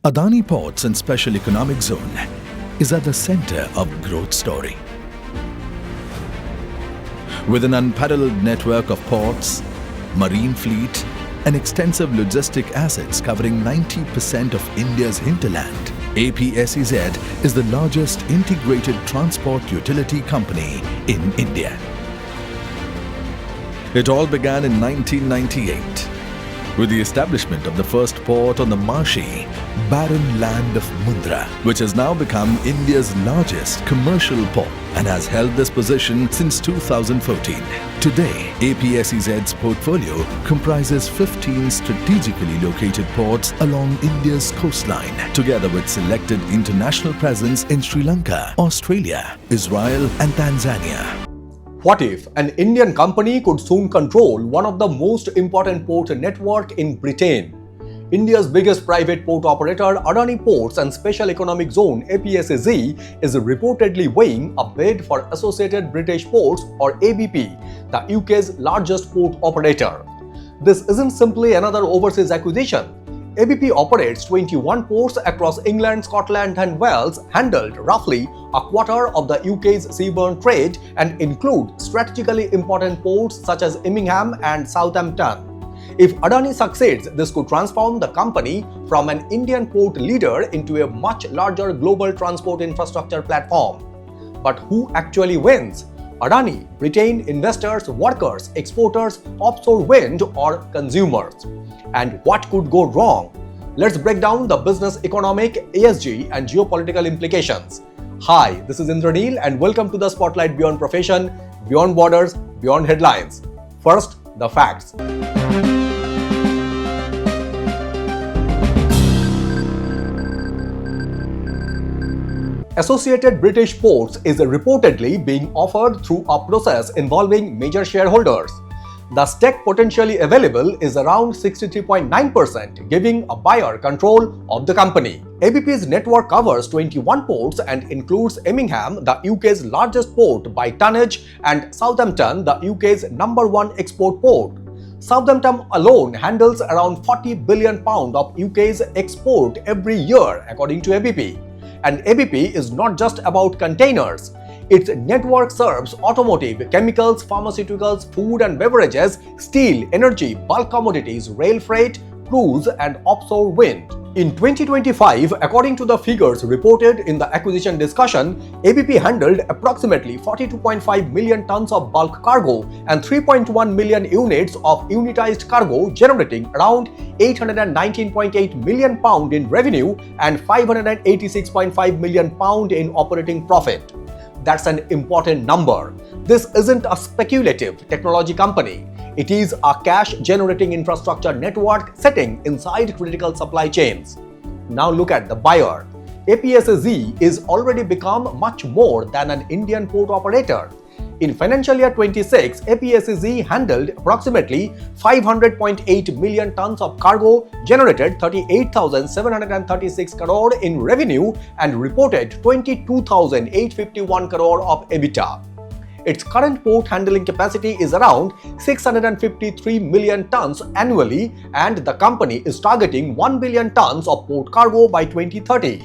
Adani Ports and Special Economic Zone is at the center of growth story. With an unparalleled network of ports, marine fleet and extensive logistic assets covering 90% of India's hinterland, APSEZ is the largest integrated transport utility company in India. It all began in 1998 with the establishment of the first port on the marshy, barren land of Mundra, which has now become India's largest commercial port and has held this position since 2014. Today, APSEZ's portfolio comprises 15 strategically located ports along India's coastline, together with selected international presence in Sri Lanka, Australia, Israel and Tanzania. What if an Indian company could soon control one of the most important port network in Britain? India's biggest private port operator, Adani Ports and Special Economic Zone (APSEZ) is reportedly weighing a bid for Associated British Ports or ABP, the UK's largest port operator. This isn't simply another overseas acquisition. ABP operates 21 ports across England, Scotland and Wales, handled roughly a quarter of the UK's seaborne trade and include strategically important ports such as Immingham and Southampton. If Adani succeeds, this could transform the company from an Indian port leader into a much larger global transport infrastructure platform. But who actually wins? Adani, Britain, investors, workers, exporters, offshore wind or consumers? And what could go wrong? Let's break down the business, economic, ESG and geopolitical implications. Hi, this is Indranil and welcome to the Spotlight Beyond Profession, Beyond Borders, Beyond Headlines. First, the facts. Associated British Ports is reportedly being offered through a process involving major shareholders. The stake potentially available is around 63.9%, giving a buyer control of the company. ABP's network covers 21 ports and includes Immingham, the UK's largest port by tonnage, and Southampton, the UK's #1 export port. Southampton alone handles around £40 billion of UK's export every year, according to ABP. And ABP is not just about containers. Its network serves automotive, chemicals, pharmaceuticals, food and beverages, steel, energy, bulk commodities, rail freight, cruise and offshore wind. In 2025, according to the figures reported in the acquisition discussion, ABP handled approximately 42.5 million tons of bulk cargo and 3.1 million units of unitized cargo, generating around £819.8 million in revenue and £586.5 million in operating profit. That's an important number. This isn't a speculative technology company. It is a cash-generating infrastructure network sitting inside critical supply chains. Now look at the buyer. APSEZ is already become much more than an Indian port operator. In financial year 26, APSEZ handled approximately 500.8 million tons of cargo, generated 38,736 crore in revenue and reported 22,851 crore of EBITDA. Its current port handling capacity is around 653 million tons annually, and the company is targeting 1 billion tons of port cargo by 2030.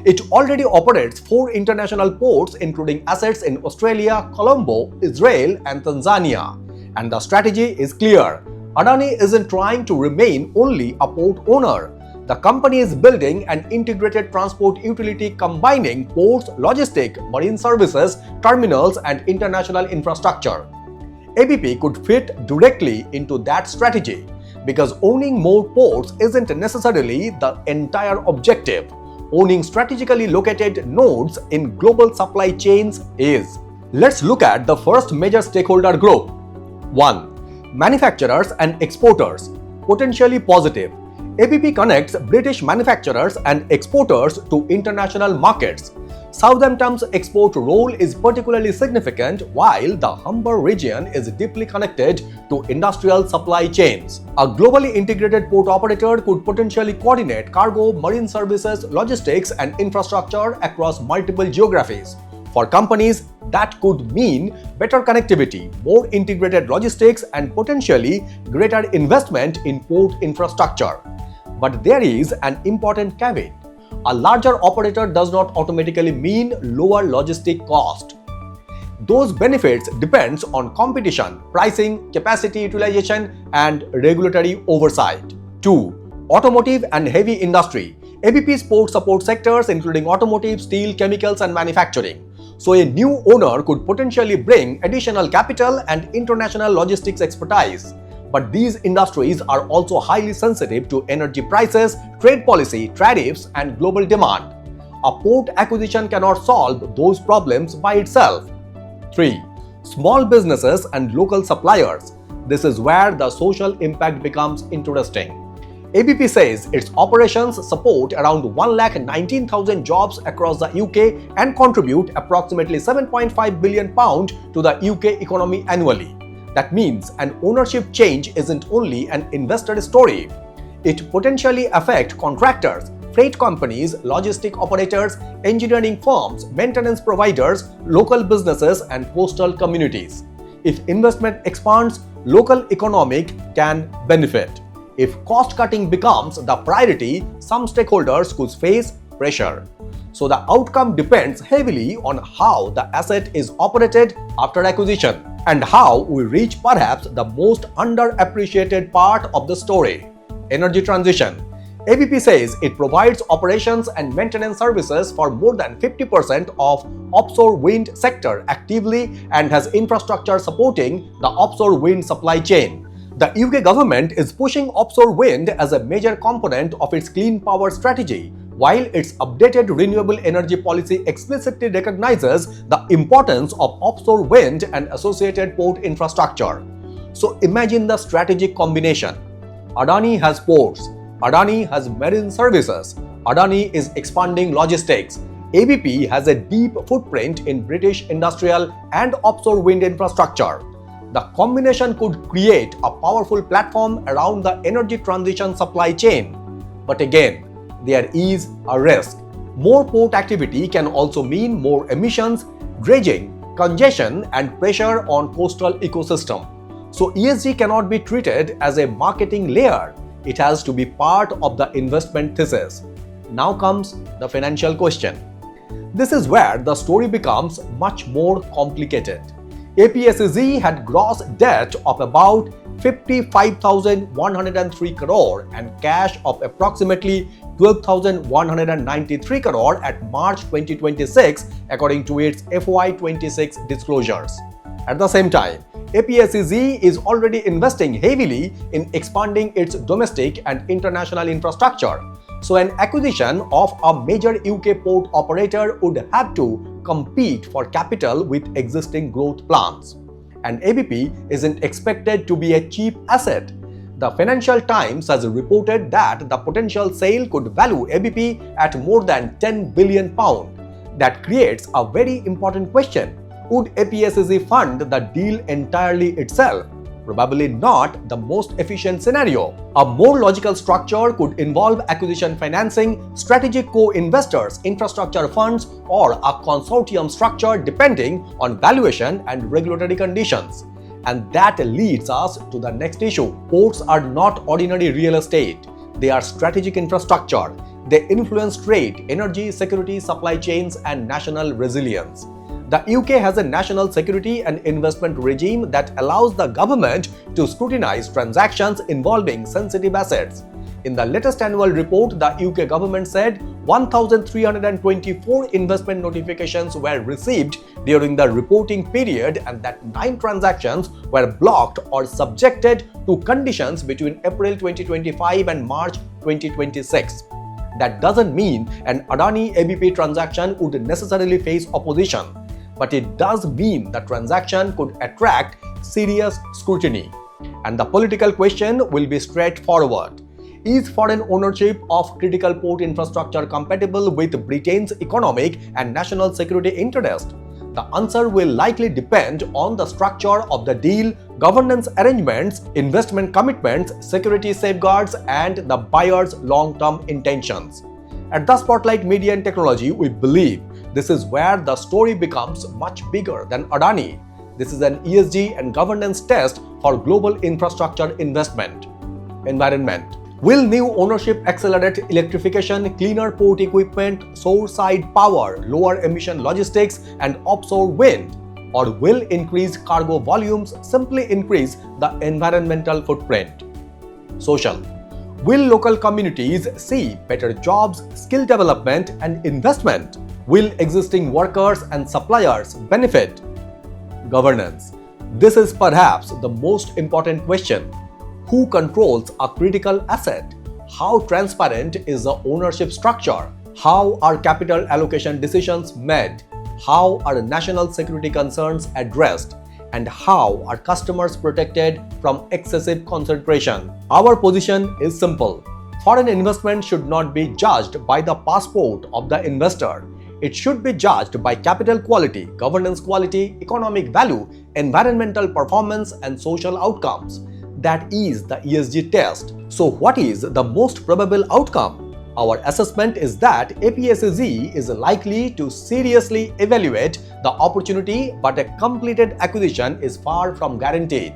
It already operates 4 international ports, including assets in Australia, Colombo, Israel and Tanzania. And the strategy is clear. Adani isn't trying to remain only a port owner. The company is building an integrated transport utility combining ports, logistics, marine services, terminals and international infrastructure. ABP could fit directly into that strategy because owning more ports isn't necessarily the entire objective. Owning strategically located nodes in global supply chains is. Let's look at the first major stakeholder group. 1. Manufacturers and exporters. Potentially positive. ABP connects British manufacturers and exporters to international markets. Southampton's export role is particularly significant, while the Humber region is deeply connected to industrial supply chains. A globally integrated port operator could potentially coordinate cargo, marine services, logistics, and infrastructure across multiple geographies. For companies, that could mean better connectivity, more integrated logistics, and potentially greater investment in port infrastructure. But there is an important caveat. A larger operator does not automatically mean lower logistic cost. Those benefits depends on competition, pricing, capacity utilization, and regulatory oversight. 2. Automotive and heavy industry. ABP's port support sectors including automotive, steel, chemicals, and manufacturing. So a new owner could potentially bring additional capital and international logistics expertise. But these industries are also highly sensitive to energy prices, trade policy, tariffs, and global demand. A port acquisition cannot solve those problems by itself. 3. Small businesses and local suppliers. This is where the social impact becomes interesting. ABP says its operations support around 119,000 jobs across the UK and contribute approximately £7.5 billion to the UK economy annually. That means an ownership change isn't only an investor story. It potentially affects contractors, freight companies, logistic operators, engineering firms, maintenance providers, local businesses, and coastal communities. If investment expands, local economic can benefit. If cost-cutting becomes the priority, some stakeholders could face pressure. So the outcome depends heavily on how the asset is operated after acquisition and how we reach perhaps the most underappreciated part of the story: energy transition. ABP says it provides operations and maintenance services for more than 50% of offshore wind sector actively and has infrastructure supporting the offshore wind supply chain. The UK government is pushing offshore wind as a major component of its clean power strategy, while its updated renewable energy policy explicitly recognizes the importance of offshore wind and associated port infrastructure. So imagine the strategic combination. Adani has ports, Adani has marine services, Adani is expanding logistics, ABP has a deep footprint in British industrial and offshore wind infrastructure. The combination could create a powerful platform around the energy transition supply chain. But again, there is a risk. More port activity can also mean more emissions, dredging, congestion, and pressure on coastal ecosystem. So ESG cannot be treated as a marketing layer. It has to be part of the investment thesis. Now comes the financial question. This is where the story becomes much more complicated. APSEZ had gross debt of about 55,103 crore and cash of approximately 12,193 crore at March 2026 according to its FY26 disclosures. At the same time, APSEZ is already investing heavily in expanding its domestic and international infrastructure. So an acquisition of a major UK port operator would have to compete for capital with existing growth plans. And ABP isn't expected to be a cheap asset. The Financial Times has reported that the potential sale could value ABP at more than £10 billion. That creates a very important question. Would APSEZ fund the deal entirely itself? Probably not the most efficient scenario. A more logical structure could involve acquisition financing, strategic co-investors, infrastructure funds, or a consortium structure depending on valuation and regulatory conditions. And that leads us to the next issue. Ports are not ordinary real estate. They are strategic infrastructure. They influence trade, energy, security, supply chains, and national resilience. The UK has a national security and investment regime that allows the government to scrutinize transactions involving sensitive assets. In the latest annual report, the UK government said 1,324 investment notifications were received during the reporting period and that 9 transactions were blocked or subjected to conditions between April 2025 and March 2026. That doesn't mean an Adani ABP transaction would necessarily face opposition. But it does mean the transaction could attract serious scrutiny. And the political question will be straightforward. Is foreign ownership of critical port infrastructure compatible with Britain's economic and national security interest? The answer will likely depend on the structure of the deal, governance arrangements, investment commitments, security safeguards, and the buyer's long-term intentions. At the Spotlight Media and Technology, we believe this is where the story becomes much bigger than Adani. This is an ESG and governance test for global infrastructure investment. Environment. Will new ownership accelerate electrification, cleaner port equipment, shore-side power, lower emission logistics, and offshore wind? Or will increased cargo volumes simply increase the environmental footprint? Social. Will local communities see better jobs, skill development, and investment? Will existing workers and suppliers benefit? Governance. This is perhaps the most important question. Who controls a critical asset? How transparent is the ownership structure? How are capital allocation decisions made? How are national security concerns addressed? And how are customers protected from excessive concentration? Our position is simple. Foreign investment should not be judged by the passport of the investor. It should be judged by capital quality, governance quality, economic value, environmental performance, and social outcomes. That is the ESG test. So what is the most probable outcome? Our assessment is that APSEZ is likely to seriously evaluate the opportunity, but a completed acquisition is far from guaranteed.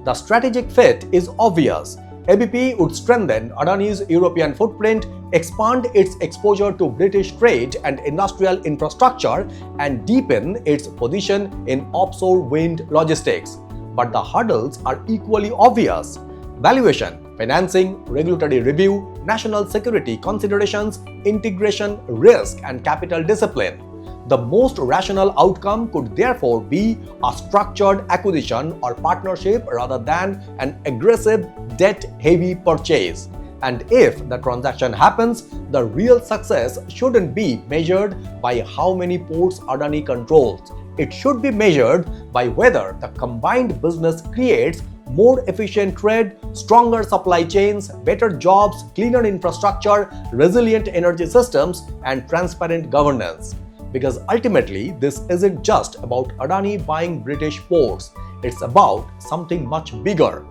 The strategic fit is obvious. ABP would strengthen Adani's European footprint, expand its exposure to British trade and industrial infrastructure, and deepen its position in offshore wind logistics. But the hurdles are equally obvious. Valuation, financing, regulatory review, national security considerations, integration, risk, and capital discipline. The most rational outcome could therefore be a structured acquisition or partnership rather than an aggressive, debt-heavy purchase. And if the transaction happens, the real success shouldn't be measured by how many ports Adani controls. It should be measured by whether the combined business creates more efficient trade, stronger supply chains, better jobs, cleaner infrastructure, resilient energy systems, and transparent governance. Because ultimately, this isn't just about Adani buying British ports, it's about something much bigger.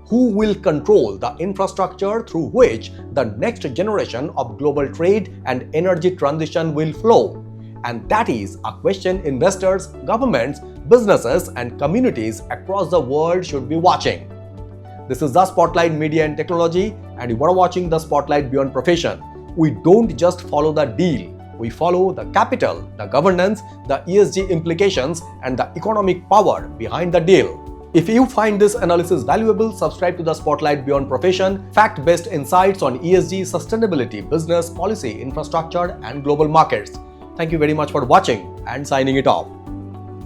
Who will control the infrastructure through which the next generation of global trade and energy transition will flow? And that is a question investors, governments, businesses, and communities across the world should be watching. This is the Spotlight Media and Technology, and you are watching the Spotlight Beyond Profession. We don't just follow the deal. We follow the capital, the governance, the ESG implications, and the economic power behind the deal. If you find this analysis valuable, subscribe to the Spotlight Beyond Profession, fact-based insights on ESG, sustainability, business, policy, infrastructure, and global markets. Thank you very much for watching and signing it off.